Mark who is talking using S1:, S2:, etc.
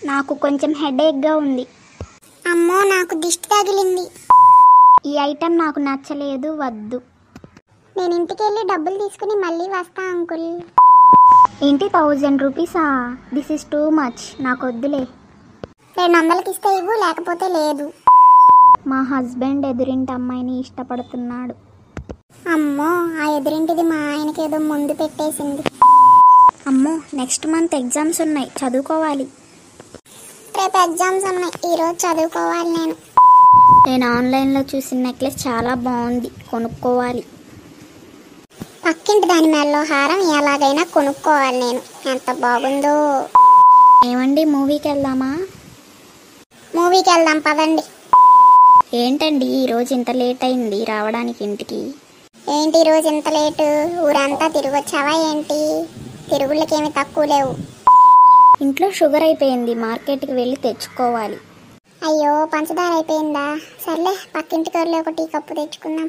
S1: నాకు కొంచెం హెడేక్గా ఉంది.
S2: అమ్మో నాకు దిష్టి తగిలింది.
S1: ఈ ఐటెం నాకు నచ్చలేదు, వద్దు.
S2: నేను ఇంటికి వెళ్ళి డబ్బులు తీసుకుని మళ్ళీ వస్తా అంకుల్.
S1: ఏంటి 1000 రూపీసా? దిస్ ఇస్ టూ మచ్, నాకు వద్దులే.
S2: 200కి ఇస్తే ఇవ్వు, లేకపోతే లేదు.
S1: మా హస్బెండ్ ఎదురింటి అమ్మాయిని ఇష్టపడుతున్నాడు.
S2: అమ్మో ఆ ఎదురింటిది మా ఆయనకి ఏదో ముందు పెట్టేసింది.
S1: అమ్మో నెక్స్ట్ మంత్ ఎగ్జామ్స్ ఉన్నాయి, చదువుకోవాలి.
S2: రేపు ఎగ్జామ్స్ ఉన్నాయి, ఈరోజు చదువుకోవాలి.
S1: నేను ఆన్లైన్లో చూసిన నెక్లెస్ చాలా బాగుంది, కొనుక్కోవాలి.
S2: పక్కింటి దాని మెడలో హారం ఎలాగైనా కొనుక్కోవాలి నేను. ఎంత బాగుందో.
S1: ఏమండి మూవీకి వెళ్దామా?
S2: మూవీకి వెళ్దాం పదండి.
S1: ఏంటండి ఈరోజు ఇంత లేట్ అయింది రావడానికి ఇంటికి?
S2: ఏంటి ఈరోజు ఇంత లేటు? ఊరంతా తిరిగొచ్చావా ఏంటి? తిరుగుళ్ళకేమి తక్కువ లేవు.
S1: ఇంట్లో షుగర్ అయిపోయింది, మార్కెట్కి వెళ్ళి తెచ్చుకోవాలి.
S2: అయ్యో పంచదార అయిపోయిందా? సర్లే పక్కింటికి వెళ్ళి ఒక టీ కప్పు తెచ్చుకుందాం.